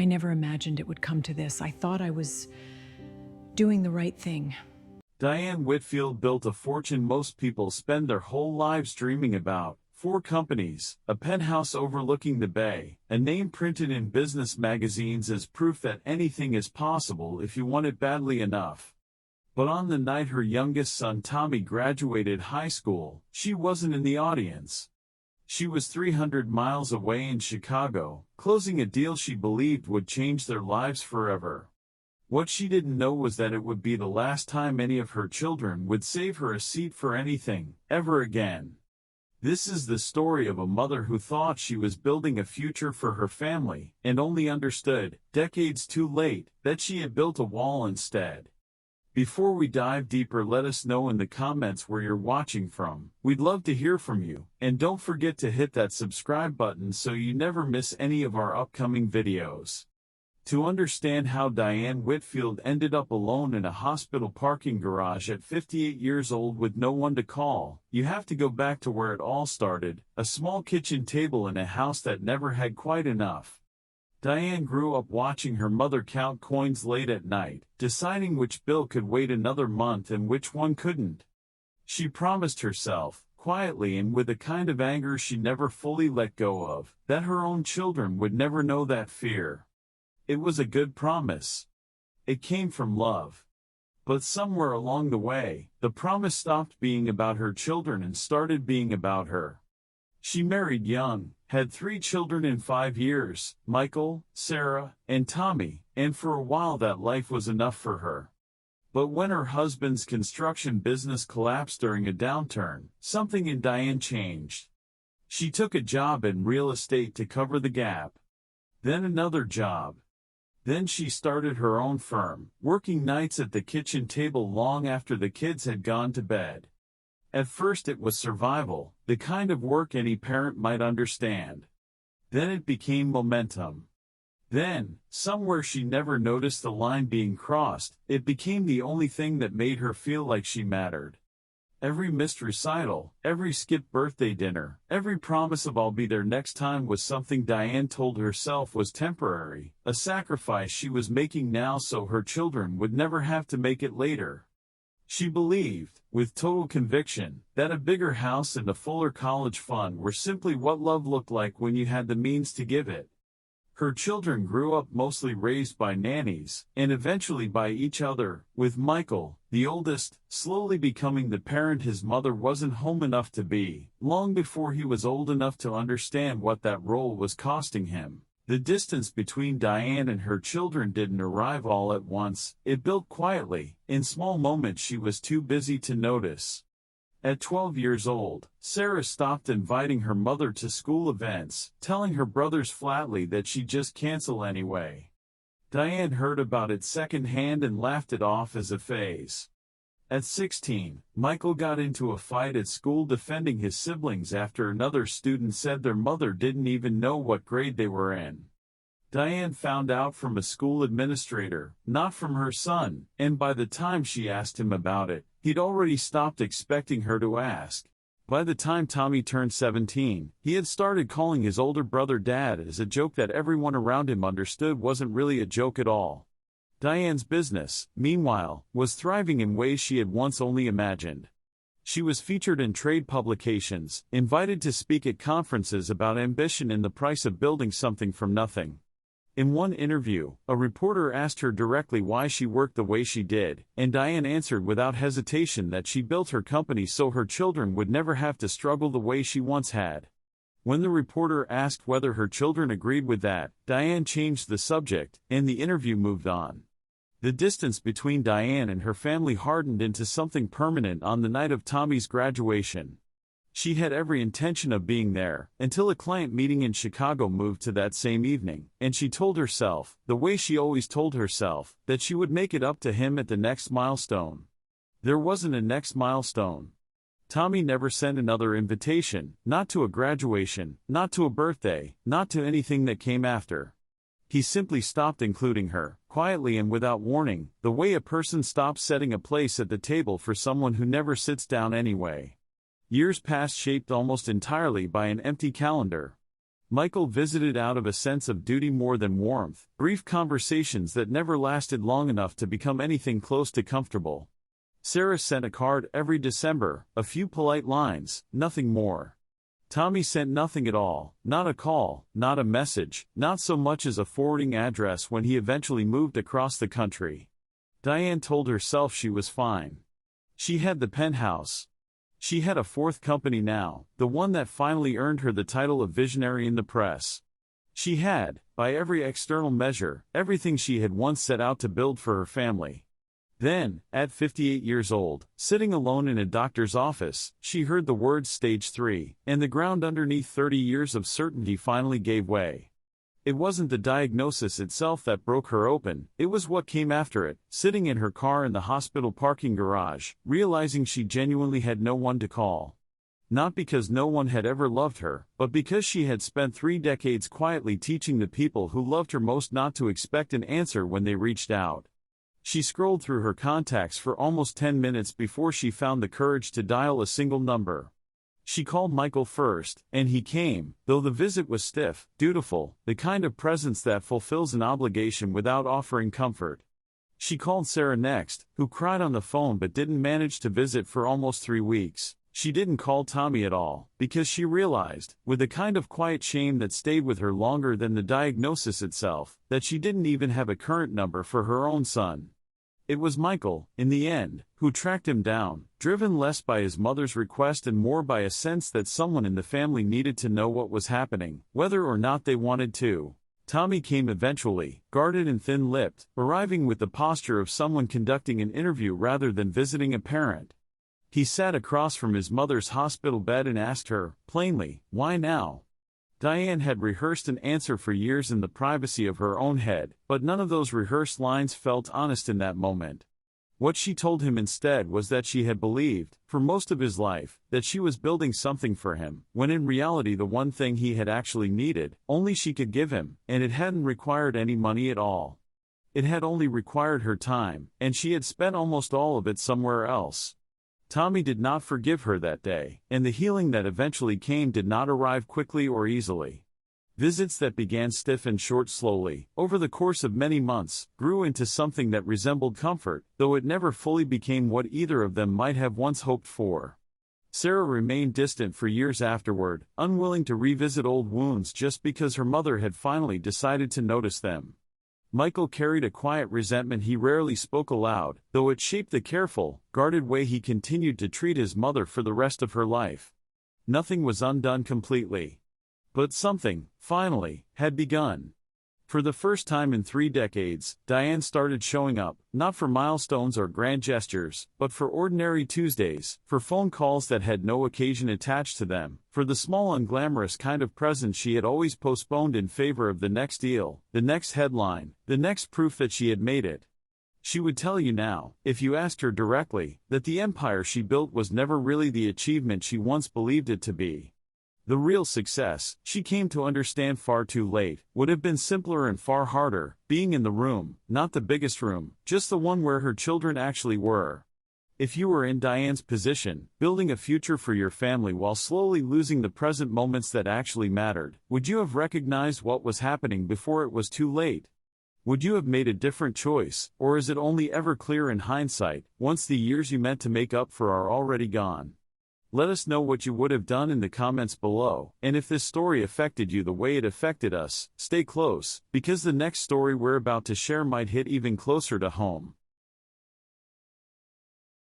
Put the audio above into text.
I never imagined it would come to this. I thought I was doing the right thing. Diane Whitfield built a fortune most people spend their whole lives dreaming about. 4 companies, a penthouse overlooking the bay, a name printed in business magazines as proof that anything is possible if you want it badly enough. But on the night her youngest son Tommy graduated high school, she wasn't in the audience. She was 300 miles away in Chicago, closing a deal she believed would change their lives forever. What she didn't know was that it would be the last time any of her children would save her a seat for anything, ever again. This is the story of a mother who thought she was building a future for her family, and only understood, decades too late, that she had built a wall instead. Before we dive deeper, let us know in the comments where you're watching from. We'd love to hear from you, and don't forget to hit that subscribe button so you never miss any of our upcoming videos. To understand how Diane Whitfield ended up alone in a hospital parking garage at 58 years old with no one to call, you have to go back to where it all started, a small kitchen table in a house that never had quite enough. Diane grew up watching her mother count coins late at night, deciding which bill could wait another month and which one couldn't. She promised herself, quietly and with a kind of anger she never fully let go of, that her own children would never know that fear. It was a good promise. It came from love. But somewhere along the way, the promise stopped being about her children and started being about her. She married young, had 3 children in 5 years, Michael, Sarah, and Tommy, and for a while that life was enough for her. But when her husband's construction business collapsed during a downturn, something in Diane changed. She took a job in real estate to cover the gap. Then another job. Then she started her own firm, working nights at the kitchen table long after the kids had gone to bed. At first it was survival, the kind of work any parent might understand. Then it became momentum. Then, somewhere she never noticed the line being crossed, it became the only thing that made her feel like she mattered. Every missed recital, every skipped birthday dinner, every promise of "I'll be there next time" was something Diane told herself was temporary, a sacrifice she was making now so her children would never have to make it later. She believed, with total conviction, that a bigger house and a fuller college fund were simply what love looked like when you had the means to give it. Her children grew up mostly raised by nannies, and eventually by each other, with Michael, the oldest, slowly becoming the parent his mother wasn't home enough to be, long before he was old enough to understand what that role was costing him. The distance between Diane and her children didn't arrive all at once, it built quietly, in small moments she was too busy to notice. At 12 years old, Sarah stopped inviting her mother to school events, telling her brothers flatly that she'd just cancel anyway. Diane heard about it secondhand and laughed it off as a phase. At 16, Michael got into a fight at school defending his siblings after another student said their mother didn't even know what grade they were in. Diane found out from a school administrator, not from her son, and by the time she asked him about it, he'd already stopped expecting her to ask. By the time Tommy turned 17, he had started calling his older brother Dad as a joke that everyone around him understood wasn't really a joke at all. Diane's business, meanwhile, was thriving in ways she had once only imagined. She was featured in trade publications, invited to speak at conferences about ambition and the price of building something from nothing. In one interview, a reporter asked her directly why she worked the way she did, and Diane answered without hesitation that she built her company so her children would never have to struggle the way she once had. When the reporter asked whether her children agreed with that, Diane changed the subject, and the interview moved on. The distance between Diane and her family hardened into something permanent on the night of Tommy's graduation. She had every intention of being there, until a client meeting in Chicago moved to that same evening, and she told herself, the way she always told herself, that she would make it up to him at the next milestone. There wasn't a next milestone. Tommy never sent another invitation, not to a graduation, not to a birthday, not to anything that came after. He simply stopped including her, quietly and without warning, the way a person stops setting a place at the table for someone who never sits down anyway. Years passed shaped almost entirely by an empty calendar. Michael visited out of a sense of duty more than warmth, brief conversations that never lasted long enough to become anything close to comfortable. Sarah sent a card every December, a few polite lines, nothing more. Tommy sent nothing at all, not a call, not a message, not so much as a forwarding address when he eventually moved across the country. Diane told herself she was fine. She had the penthouse. She had a fourth company now, the one that finally earned her the title of visionary in the press. She had, by every external measure, everything she had once set out to build for her family. Then, at 58 years old, sitting alone in a doctor's office, she heard the words stage 3, and the ground underneath 30 years of certainty finally gave way. It wasn't the diagnosis itself that broke her open, it was what came after it, sitting in her car in the hospital parking garage, realizing she genuinely had no one to call. Not because no one had ever loved her, but because she had spent 3 decades quietly teaching the people who loved her most not to expect an answer when they reached out. She scrolled through her contacts for almost 10 minutes before she found the courage to dial a single number. She called Michael first, and he came, though the visit was stiff, dutiful, the kind of presence that fulfills an obligation without offering comfort. She called Sarah next, who cried on the phone but didn't manage to visit for almost 3 weeks. She didn't call Tommy at all, because she realized, with a kind of quiet shame that stayed with her longer than the diagnosis itself, that she didn't even have a current number for her own son. It was Michael, in the end, who tracked him down, driven less by his mother's request and more by a sense that someone in the family needed to know what was happening, whether or not they wanted to. Tommy came eventually, guarded and thin-lipped, arriving with the posture of someone conducting an interview rather than visiting a parent. He sat across from his mother's hospital bed and asked her, plainly, why now? Diane had rehearsed an answer for years in the privacy of her own head, but none of those rehearsed lines felt honest in that moment. What she told him instead was that she had believed, for most of his life, that she was building something for him, when in reality the one thing he had actually needed, only she could give him, and it hadn't required any money at all. It had only required her time, and she had spent almost all of it somewhere else. Tommy did not forgive her that day, and the healing that eventually came did not arrive quickly or easily. Visits that began stiff and short slowly, over the course of many months, grew into something that resembled comfort, though it never fully became what either of them might have once hoped for. Sarah remained distant for years afterward, unwilling to revisit old wounds just because her mother had finally decided to notice them. Michael carried a quiet resentment he rarely spoke aloud, though it shaped the careful, guarded way he continued to treat his mother for the rest of her life. Nothing was undone completely. But something, finally, had begun. For the first time in 3 decades, Diane started showing up, not for milestones or grand gestures, but for ordinary Tuesdays, for phone calls that had no occasion attached to them, for the small unglamorous kind of presence she had always postponed in favor of the next deal, the next headline, the next proof that she had made it. She would tell you now, if you asked her directly, that the empire she built was never really the achievement she once believed it to be. The real success, she came to understand far too late, would have been simpler and far harder, being in the room, not the biggest room, just the one where her children actually were. If you were in Diane's position, building a future for your family while slowly losing the present moments that actually mattered, would you have recognized what was happening before it was too late? Would you have made a different choice, or is it only ever clear in hindsight, once the years you meant to make up for are already gone? Let us know what you would have done in the comments below, and if this story affected you the way it affected us, stay close, because the next story we're about to share might hit even closer to home.